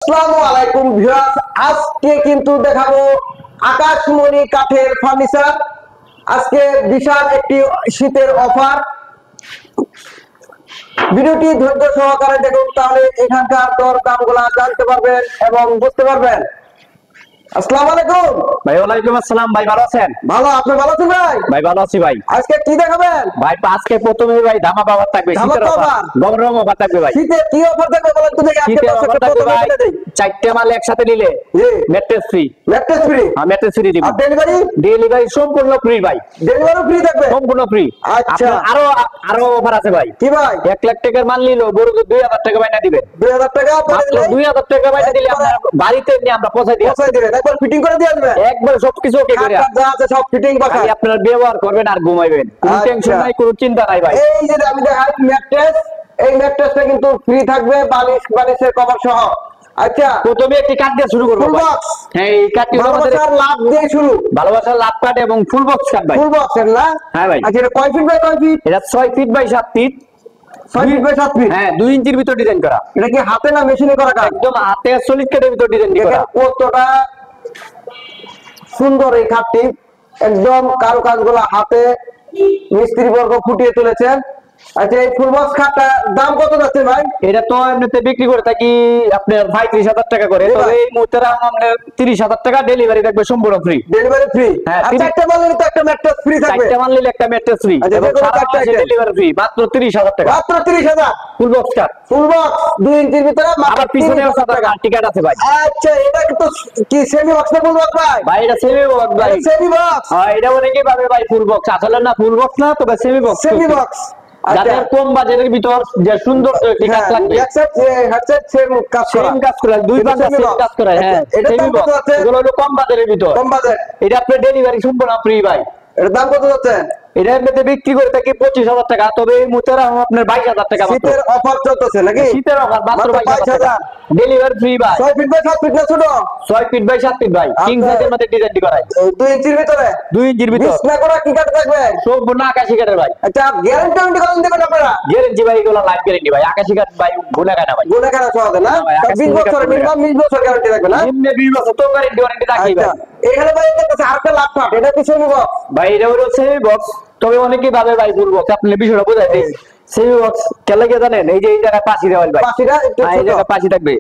আসসালামু আলাইকুম ভিউয়ার্স, আজকে কিন্তু দেখাবো আকাশমণি কাঠের ফার্নিচার। আজকে বিশাল একটি শীতের অফার। ভিডিওটি ধৈর্য সহকারে দেখুন, তাহলে এখানকার দর দামগুলো জানতে পারবেন এবং বুঝতে পারবেন। আসসালামু আলাইকুম ভাই। ওয়ালাইকুম আসসালাম ভাই, ভালো আছেন? ভালো, আপনি ভালো আছেন ভাই? ভাই ভালো আছি ভাই। আজকে কি দেখাবেন ভাই আজকে প্রথমে ভাই ধামাকা অফার থাকবে, শীতের অফার, গরম অফার থাকবে ভাই। শীতে কি অফার থাকবে বলেন তো দেখি। শীতের অফার থাকবে ভাই, 4টে মাল একসাথে নিলে ম্যাট্রেস ফ্রি। Mattress free? হ্যাঁ, ম্যাট্রেস ফ্রি দিব। আর ডেলিভারি? ডেলিভারি সম্পূর্ণ ফ্রি ভাই। ডেলিভারি ফ্রি থাকবে? সম্পূর্ণ ফ্রি। আচ্ছা, আরো অফার আছে ভাই। কি ভাই? 1 লাখ টাকার মাল নিলো বড় 2000 টাকা বাইনা দিবেন। 2000 টাকা? মাত্র 2000 টাকা বাইনা দিলে আপনার বাড়িতে নিয়ে আমরা পৌঁছে দিই। পৌঁছে দিবেন? একবার ফিটিং করে দিয়ে আসবেন? একবার সবকিছু ওকে করে যা আছে সব ফিটিং পাকা। আপনারা ব্যবহার করবেন আর ঘুমাইবেন, কোনো টেনশন নাই, কোনো চিন্তা নাই ভাই। এই যে আমি দেখাই ম্যাট্রেস, এই ম্যাট্রেসটা কিন্তু ফ্রি থাকবে, বালিশের কভার সহ। আচ্ছা, প্রথমে একটি কাট দিয়ে শুরু করব ভাই। হ্যাঁ, এই কাটটি আমাদের ভালোবাসার লাভ দিয়ে শুরু। ভালোবাসার লাভ কাট এবং ফুল বক্স কাট ভাই। ফুল বক্স না? হ্যাঁ ভাই। আচ্ছা, এটা কয় ফিট বাই কয় ফিট? এটা 6 feet by 7 feet. 6 feet by 7 feet? হ্যাঁ, 2 ইঞ্চির ভিতর ডিজাইন করা। এটা কি হাতে না মেশিনে করা কাজ? একদম হাতে সলিড কাটের ভিতর ডিজাইন করা। কতটা সুন্দর এই খাটটি, একদম কারুকাজগুলো হাতে মিস্ত্রি বর্গ ফুটিয়ে তুলেছেন। আচ্ছা, এই ফুল বক্স খাটটা দাম কত যাচ্ছে ভাই? এটা তো এমনিতে বিক্রি করে থাকি আপনার 35,000 টাকা করে, তবে এই মুহূর্তে আপনার 30,000 টাকা। ডেলিভারি থাকবে সম্পূর্ণ ফ্রি। Delivery free? হ্যাঁ, আচ্ছা, একটা মাল নিলে তো একটা ম্যাট্রেস ফ্রি থাকবে। 4টা মাল নিলে একটা ম্যাট্রেস ফ্রি এবং ডেলিভারি ফ্রি মাত্র 30,000 টাকা। মাত্র 30,000? Full box cut, full box 2 ইঞ্চির ভিতরে মাত্র আবার পিছনে 30,000 টাকা। টিকেট আছে ভাই। আচ্ছা, এটা তো কি সেমি বক্স না ফুল বক্স ভাই? ভাই এটা সেমি বক্স ভাই। Semi box? হ্যাঁ, এটা অনেকেই ভাবে ভাই ফুল বক্স, আসলে না ফুল বক্স না, তবে সেমি বক্স। সেমি বক্স যাদের কম বাজেটের ভিতর যে সুন্দর একটি কাজ লাগবে, সেম কাজ করা, সেম কাজ করে দুই পাশে সেম কাজ করে। হ্যাঁ, এটা সেমি দাম কত বক্স, আছে? এগুলো হলো কম বাজেটের ভিতর। কম বাজেট? এটা আপনার ডেলিভারি সম্পূর্ণ ফ্রি ভাই। এর দাম কত যাচ্ছে? এটা এমনিতে বিক্রি করে থাকি 25,000 টাকা, তবে এই মুহূর্তে আপনার 22,000 টাকা। শীতের অফার চলতেছে নাকি? শীতের অফার মাত্র 22,000 টাকা। ডেলিভারি ফ্রি ভাই। 6 ফিট বাই 7 ফিট না ছোট? 6 ফিট বাই 7 ফিট ভাই, কিং সাইজের মধ্যে ডিজাইনটি করাই। 2 ইঞ্চির ভিতরে? 2 ইঞ্চির ভিতর। বিছনা করা কি কাট থাকবে? সম্পূর্ণ আকাশী কাঠের ভাই। আচ্ছা, গ্যারান্টি কত দিবেন আপনারা? গ্যারান্টি ভাই, এগুলো লাইফ গ্যারান্টি ভাই। আকাশী কাঠ ভাই গুণা কাটা ভাই, গুণা কাটা সহ না? 20 বছর মিনিমাম 20 বছর গ্যারান্টি থাকবে না? এমনি 20 বছর তো গ্যারান্টি থাকি ভাই। এখানে ভাই দেখতেছি আরেকটা লাভ কাট, এটা কি সেমি বক্স? ভাই এটা হলো সেমি বক্স, তবে অনেকেই ভাবে ভাই ফুল বক্স। আপনি বিষয়টা বোঝাই দিই। সেমি বক্স কেন লাগে জানেন? এই যে এই জায়গায় পাশি দেওয়াল ভাই, পাশিটা একটু এই জায়গায় পাশি থাকবে,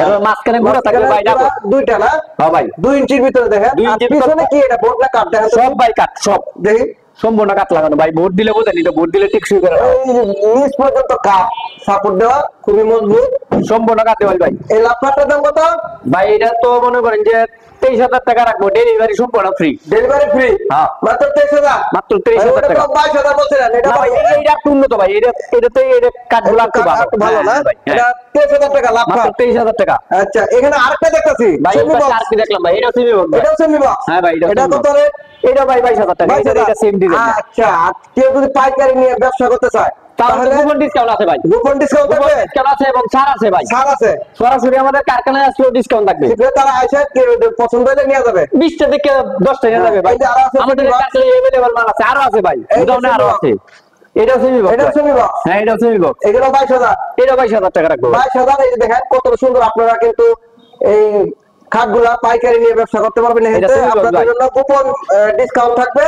এর মাঝখানে গোড়া থাকবে ভাই। ডাবল দুইটা না? হ্যাঁ ভাই, 2 ইঞ্চির ভিতরে দেখেন। 2 আর ইঞ্চির পিছনে কি এটা বোর্ড না কাট দেখেন? সব ভাই কাট, সব দেখি সম্পূর্ণ কাট লাগানো ভাই। ভোট দিলে বোঝেন, এটা ভোট দিলে ঠিক শুরু করে নিচ পর্যন্ত কাট সাপোর্ট দেওয়া, খুবই মজবুত, সম্পূর্ণ কাট দেওয়াল ভাই। এই লাফাটার দাম কত ভাই? এটা তো মনে করেন যে 23,000 টাকা রাখবো, ডেলিভারি সম্পূর্ণ ফ্রি। Delivery free? হ্যাঁ, মাত্র 23,000? মাত্র 23,000 টাকা। 22,000 বলছিলেন? এটা ভাই এটা একটু উন্নত ভাই। এটাতে এটা কাটগুলো একটু ভালো না? এটা 23,000 টাকা লাভ, মাত্র 23,000 টাকা। আচ্ছা, এখানে আরেকটা দেখতেছি ভাই সেমি বক্স। আর কি দেখলাম ভাই? এটা সেমি বক্স। এটাও সেমি বক্স? হ্যাঁ ভাই, এটা কত রে? এটা ভাই 22,000 টাকা। এটা সেম ডিজাইন। আচ্ছা, কেউ যদি পাইকারি নিয়ে ব্যবসা করতে চায় তাহলে কুপন ডিসকাউন্ট আছে ভাই। কুপন ডিসকাউন্ট থাকবে? ডিসকাউন্ট আছে এবং ছাড় আছে ভাই। ছাড় আছে? সরাসরি আমাদের কারখানায় আসলেও ডিসকাউন্ট থাকবে। তারা আইসা পছন্দ হলে নিয়ে যাবে। 20টা থেকে 10টা নিয়ে যাবে ভাই। আমাদের কারখানায় अवेलेबल মাল আছে, আরো আছে ভাই, গোডাউনে আরো আছে। এটা সেমি বক্স? এটা সেমি বক্স? হ্যাঁ, এটা সেমি বক্স। এগুলো 22,000? এটা 22,000 টাকা রাখবো। 22,000? এই যে দেখেন কত সুন্দর। আপনারা কিন্তু এই খাটগুলা পাইকারি নিয়ে ব্যবসা করতে পারবেন। আপনাদের জন্য কুপন ডিসকাউন্ট থাকবে।